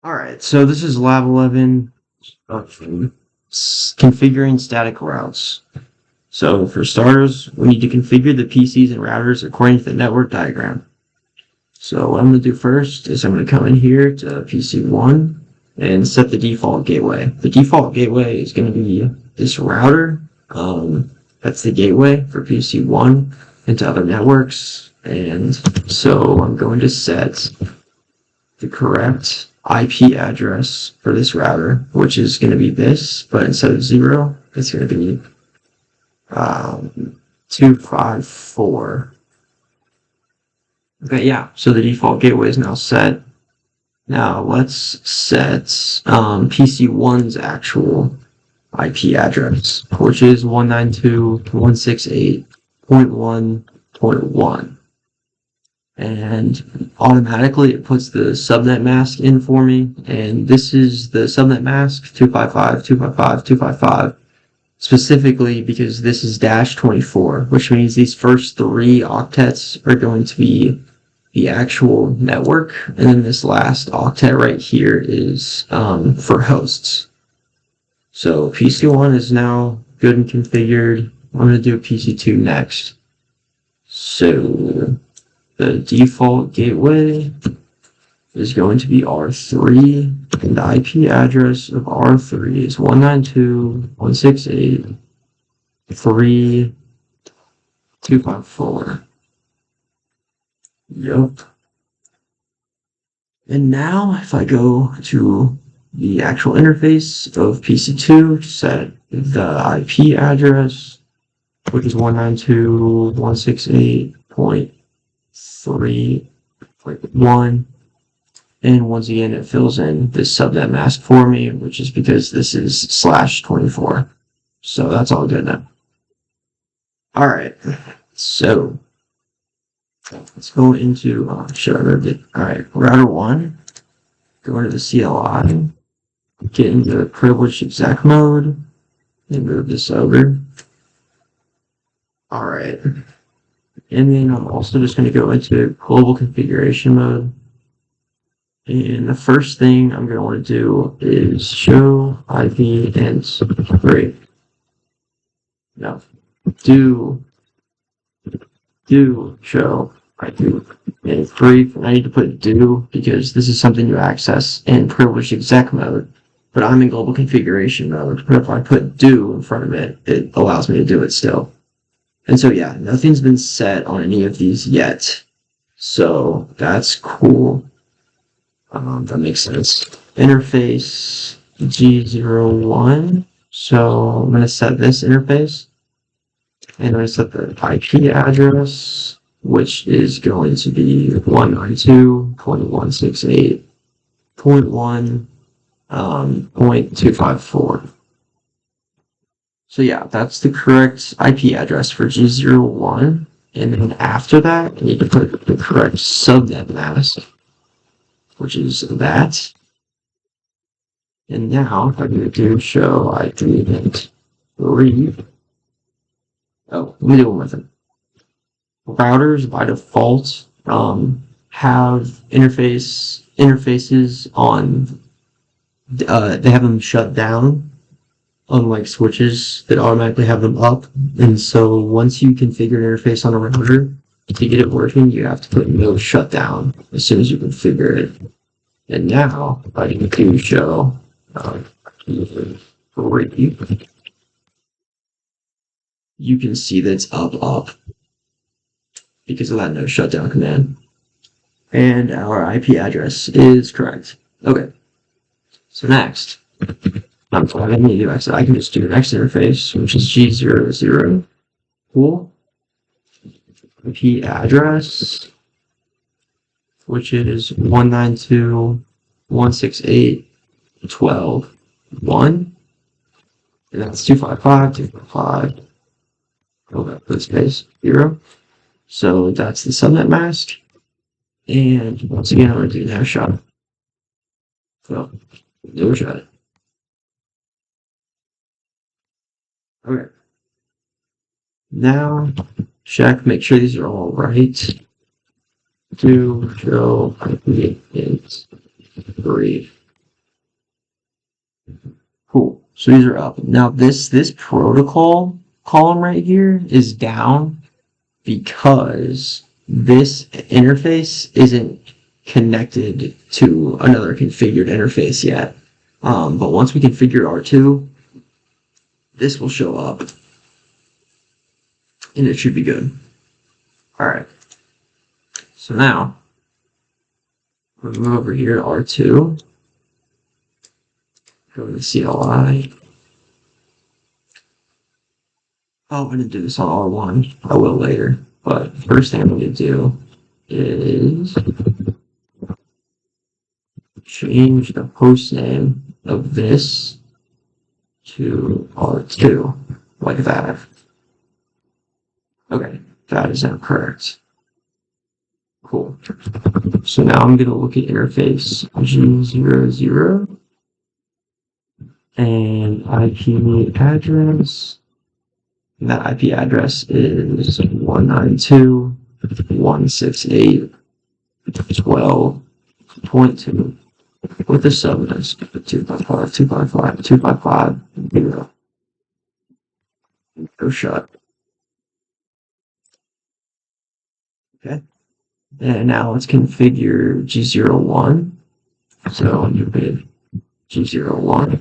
Alright, so this is Lab 11 of configuring static routes. So for starters, we need to configure the PCs and routers according to the network diagram. So what I'm going to do first is I'm going to come in here to PC1 and set the default gateway. The default gateway is going to be this router. That's the gateway for PC1 into other networks. And so I'm going to set the correct IP address for this router, which is going to be this, but instead of 0, it's going to be 254. Okay, yeah, so the default gateway is now set. Now let's set PC1's actual IP address, which is 192.168.1.1. And automatically it puts the subnet mask in for me, and this is the subnet mask 255.255.255, specifically because this is -24, which means these first 3 octets are going to be the actual network, and then this last octet right here is for hosts. So PC1 is now good and configured. I'm going to do PC2 next. So the default gateway is going to be R3, and the IP address of R3 is 192.168.3.254. Yup. And now, if I go to the actual interface of PC2 to set the IP address, which is 192.168.3.1, and once again it fills in this subnet mask for me, which is because this is /24. So that's all good now. Alright, so let's go into alright, router 1, go into the CLI, get into privileged exec mode, and move this over. Alright, and then I'm also just going to go into global configuration mode. And the first thing I'm going to want to do is show IP int 3. No, do show IP int 3. I need to put do because this is something you access in privileged exec mode, but I'm in global configuration mode. But if I put do in front of it, it allows me to do it still. And so yeah, nothing's been set on any of these yet. So that's cool. That makes sense. Interface G01. So I'm going to set this interface. And I'm going to set the IP address, which is going to be 192.168.1.254. So yeah, that's the correct IP address for G01. And then after that, I need to put the correct subnet mask, which is that. And now I'm going to do show IP int 3. Oh, let me do one more thing. Routers by default have interfaces on. They have them shut down, unlike switches that automatically have them up. And so once you configure an interface on a router, to get it working, you have to put no shutdown as soon as you configure it. And now, if I do show 3, you can see that it's up because of that no shutdown command. And our IP address is correct. Okay. So next, I'm sorry, I need to do exit. I can just do the next interface, which is G00. Cool. IP address, which is 192.168.12.1. And that's 255.255. Go back to the space 0. So that's the subnet mask. And once again, I'm going to do no shot. So, no shot. Okay. Now, check, make sure these are all right. Do show IP int 3. So these are up. Now this protocol column right here is down because this interface isn't connected to another configured interface yet. But once we configure R2, this will show up and it should be good. All right. So now we'll move over here to R2. Go to the CLI. Oh, I'm going to do this on R1. I will later. But first thing I'm going to do is change the host name of this to R2, like that. Okay, that is now correct. Cool. So now I'm going to look at interface G00 and IP address. And that IP address is 192.168.12.2 with the subnets 255.255.255.0. Go shut. Okay. And now let's configure G01. So you put G01.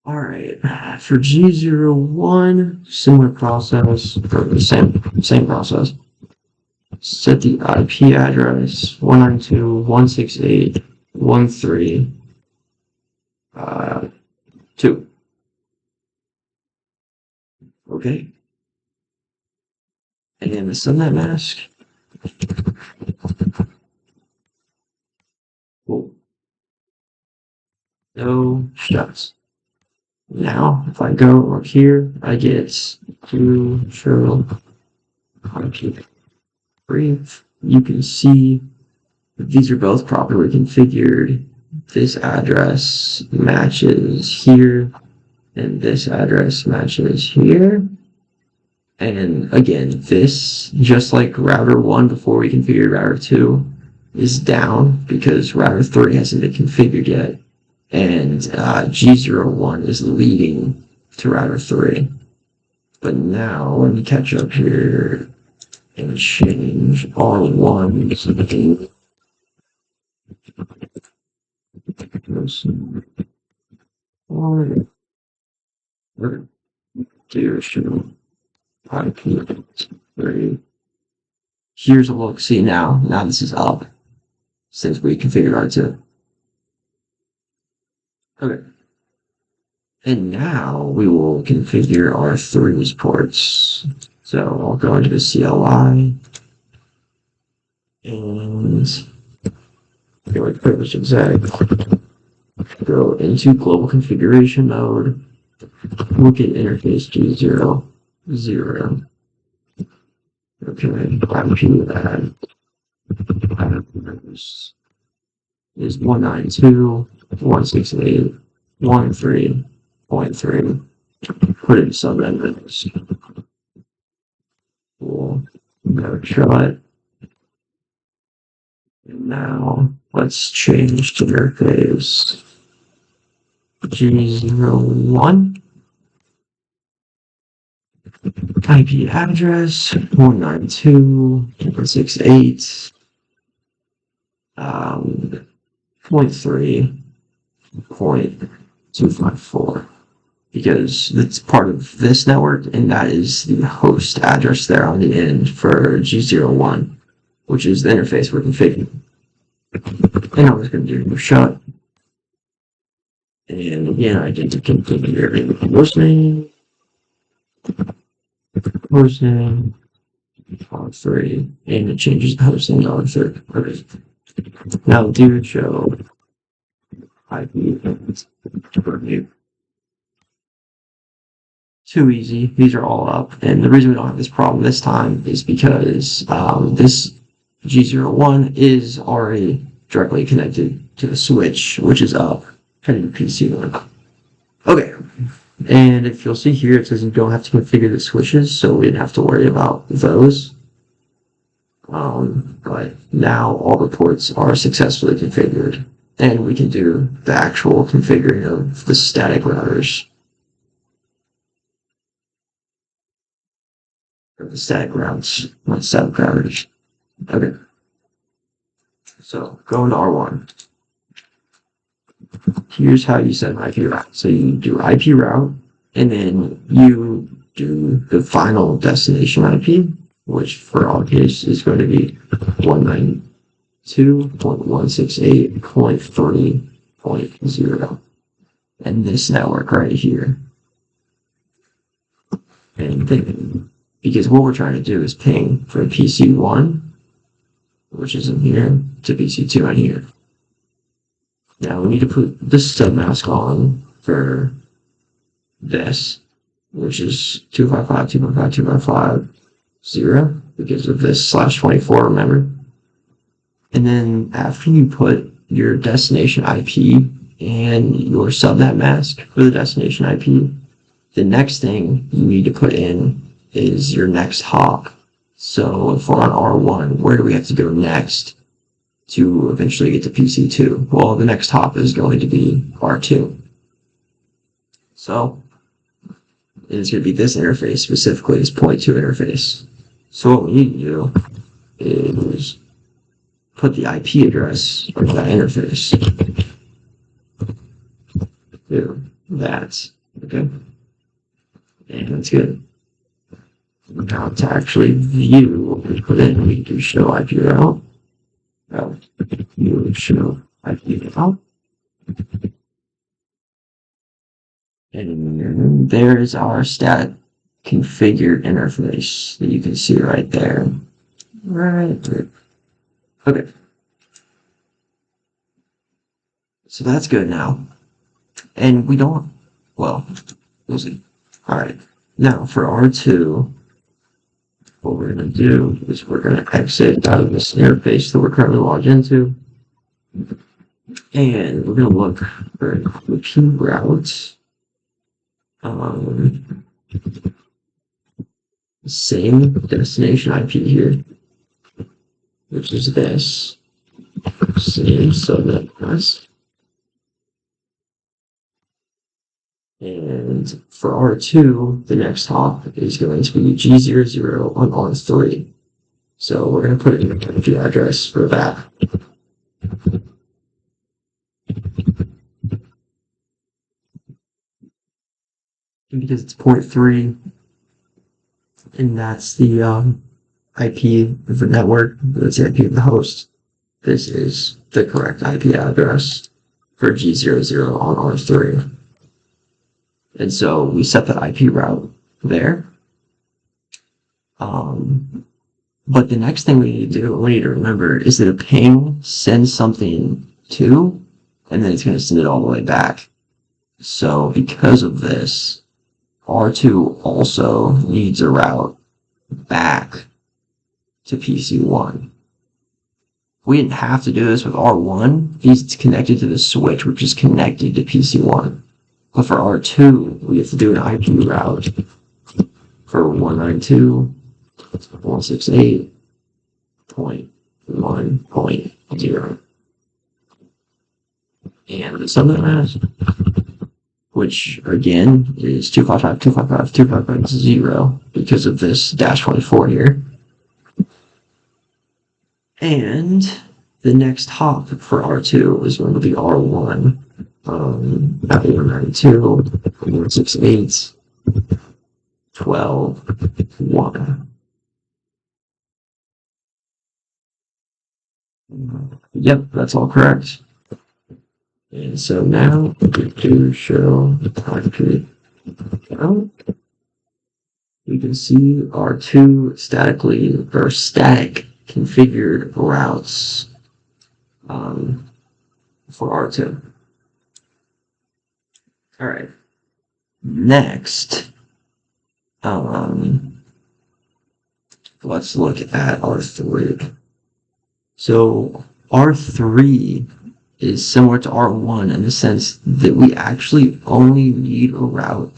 Alright, for G01, similar process, or the same process. Set the IP address 192.168.1.3.2. Okay. And the subnet mask. Cool. No shuts. Now, if I go up here, I get to show IP brief. You can see that these are both properly configured. This address matches here, and this address matches here. And again, this, just like router 1 before we configured router 2, is down because router 3 hasn't been configured yet. And G01 is leading to router 3. But now, let me catch up here and change R1 so we can IP3. Here's a look. See now this is up since we configured R2. Okay. And now we will configure R3's ports. So I'll go into the CLI and go with privilege exec. Go into global configuration mode. Look at interface G00. Okay, IP address is 192.168.1.3.3. Put in subnet. Cool. No shut. And now let's change to interface G01. IP address 192.168.3.254 because it's part of this network, and that is the host address there on the end for G01, which is the interface we're configuring. And I was going to do a shut. And again, I did to configure hostname, R3, and it changes the hostname to R3. Okay. Now do show IP review. Too easy. These are all up. And the reason we don't have this problem this time is because this G01 is already directly connected to the switch, which is up, heading to PC1. Okay. And if you'll see here, it says you don't have to configure the switches, so we didn't have to worry about those. But now all the ports are successfully configured. then we can do the actual configuring of the static routers. Or the static routes, not static routers. Okay. So go into R1. Here's how you set an IP route. So you do IP route, and then you do the final destination IP, which for our case is going to be 192.168.30.0. And this network right here. And then, because what we're trying to do is ping from PC1, which is in here, to PC2 in here. Now we need to put this submask on for this, which is 255.255.255.0 because of this /24, remember? And then after you put your destination IP and your subnet mask for the destination IP, the next thing you need to put in is your next hop. So if we're on R1, where do we have to go next to eventually get to PC2? Well, the next hop is going to be R2. So it's going to be this interface, specifically this point 2 interface. So what we need to do is put the IP address of that interface to that. Okay? And that's good. Now to actually view what we put in, we do show IP route. You show IP route. And there is our static configured interface that you can see right there. Right there. Okay. So that's good now. And we don't, well, we'll see. Alright. Now for R2, what we're going to do is we're going to exit out of this interface that we're currently logged into. And we're going to look for IP routes. Same destination IP here, which is this. Same subnet mask. And for R2, the next hop is going to be G00 on R3. So we're going to put in the IP address for that. And because it's port 3, and that's the IP of the network, that's the IP of the host, this is the correct IP address for G00 on R3. And so we set that IP route there. But the next thing we need to do, we need to remember, is that a ping sends something to, and then it's going to send it all the way back. So because of this, R2 also needs a route back to PC1. We didn't have to do this with R1 because it's connected to the switch, which is connected to PC1. But for R2, we have to do an IP route for 192.168.1.0. And the subnet mask, which again is 255.255.255.0 because of this -24 here. And the next hop for R2 is going to be R1. 192.168.12.1. Yep, that's all correct. And so now we do show IP out. We can see our two static configured routes for R2. All right. Next, let's look at R3. So R3 is similar to R1 in the sense that we actually only need a route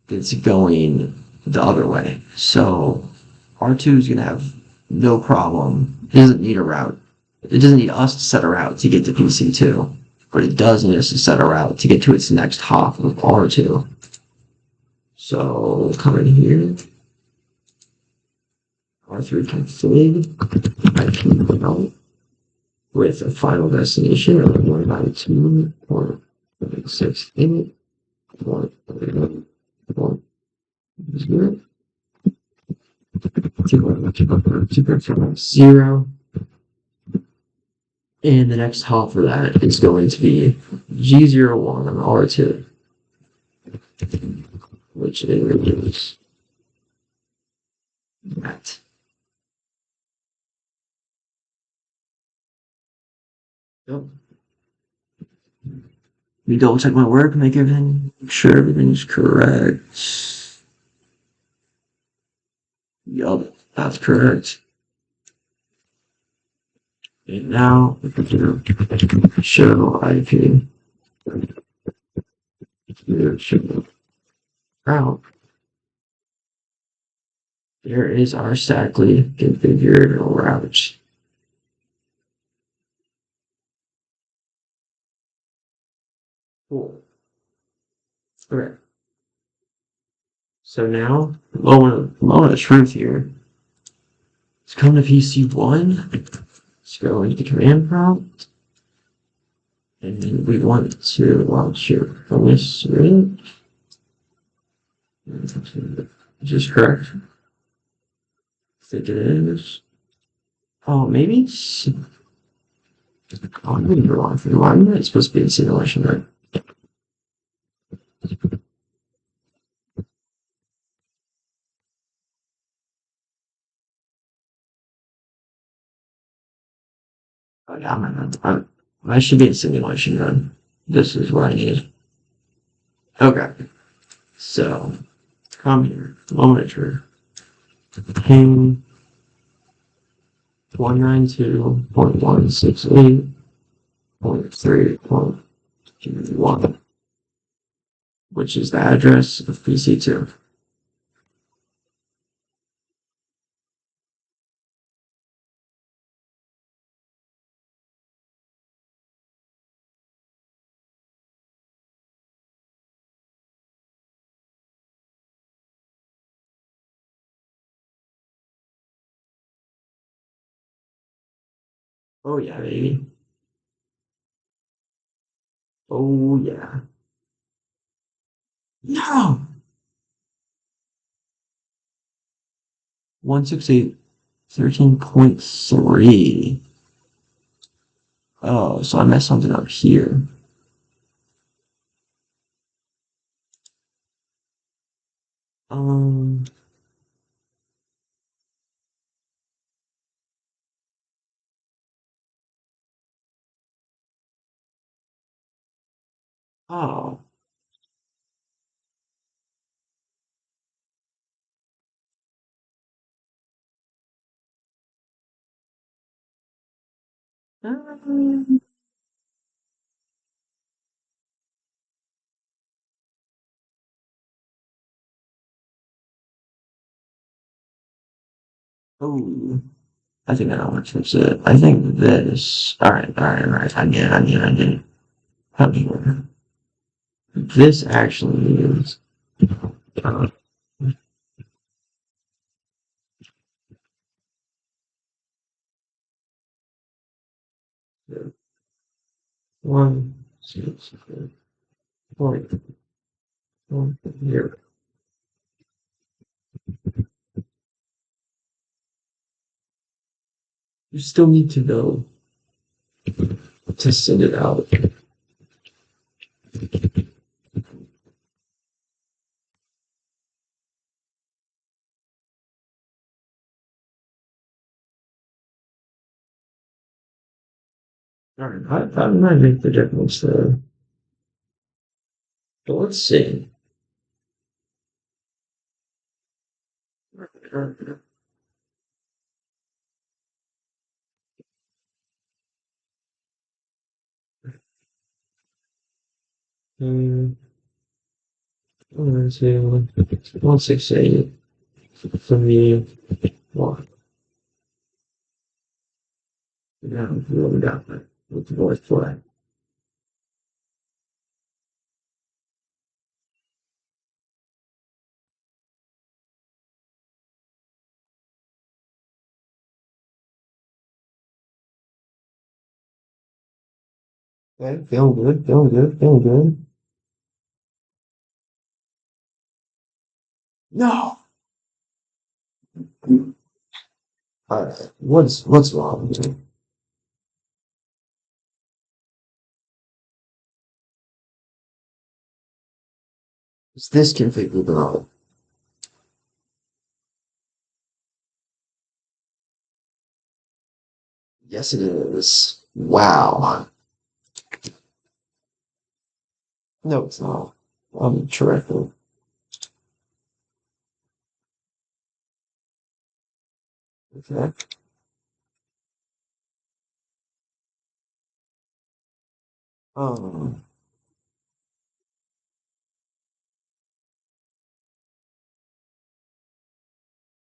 that's going the other way. So R2 is going to have no problem. It doesn't need a route. It doesn't need us to set a route to get to PC2. What it does is to set a route to get to its next hop of R2. So come in here, R3 config, IP route with a final destination of 192.168.1.0. And the next hop for that is going to be G01 on R2, which is that. Yep. Let me double check my work, make sure everything's correct. Yup, that's correct. And now we can do show IP. Show route. There is our statically configured route. Cool. Okay. So now, moment of truth here. Let's come to PC1. Let's go into the command prompt. And then we want to launch your premise root. Is this correct? I think it is. Oh, maybe it's. Oh, I'm reading the wrong thing. Why am I supposed to be in simulation, right? Oh, yeah, I should be in simulation then. This is what I need. Okay. So, come here. Monitor. Ping 192.168.3.1, which is the address of PC2. Oh, yeah, baby. Oh, yeah. No! 168.13.3. Oh, so I messed something up here. Um, oh. Um, oh. I think I know what fix it. I think this. Alright. I get it. Come here. This actually is. Uh, 1.0. You still need to know to send it out. Alright, how did I make the difference there? But let's see. Um, 168 from the one. Now, we got that with the voice play. Okay, feeling good, feeling good, feeling good. No. All right. What's wrong with me? Is this configured wrong? Yes, it is. Wow. No, it's not. I'm terrific. Okay. Um,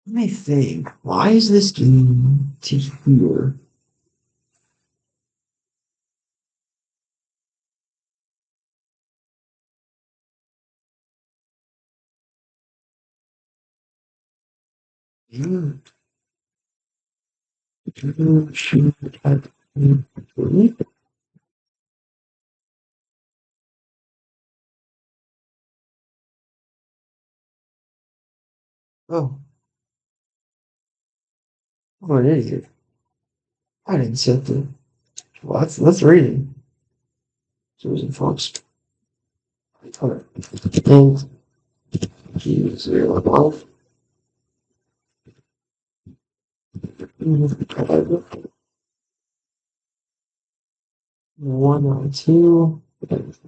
Let me think. Why is this game to here? You, you should have been free. Oh, what an idiot. I didn't set the. Well, that's reading. Susan Fox. Okay. And zero. 192,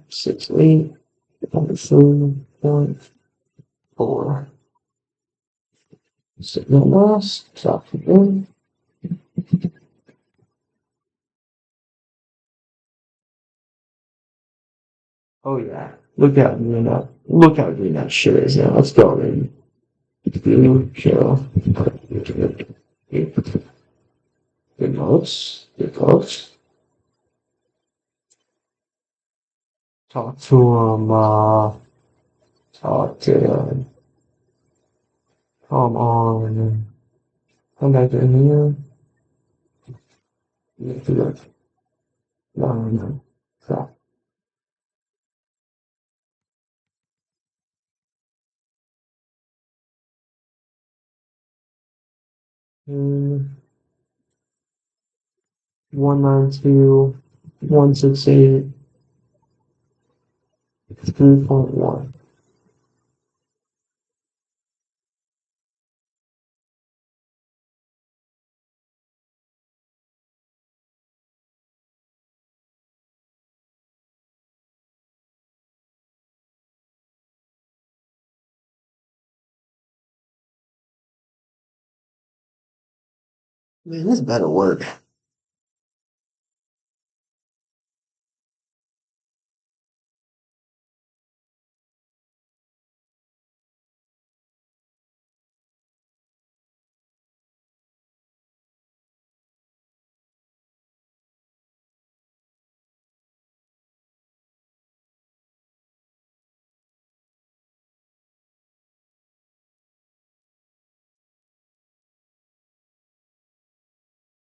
68, 7.4. Signal loss, stop again. Oh yeah. Look how green that shit is now. Let's go, baby. Blue, show. Good notes. Good notes. Talk to him, talk to him. Come on. Come back in here. You have to look. No, no, no. Stop. 192, 168, 3.1. Man, this better work.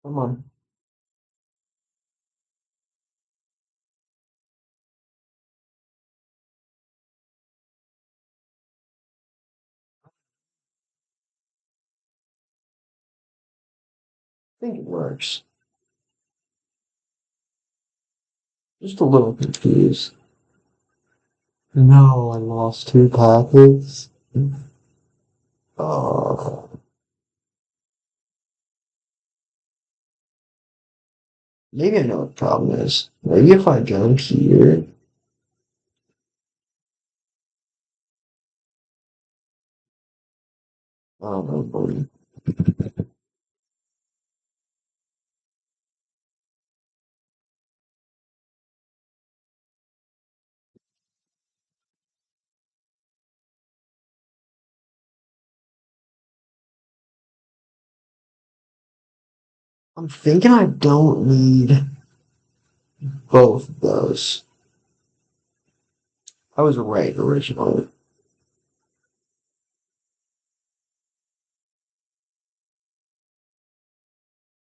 Come on. I think it works. Just a little confused. No, I lost two packets. Oh, maybe I know what the problem is. Maybe if I go here, I don't know, buddy. I'm thinking I don't need both of those. I was right originally.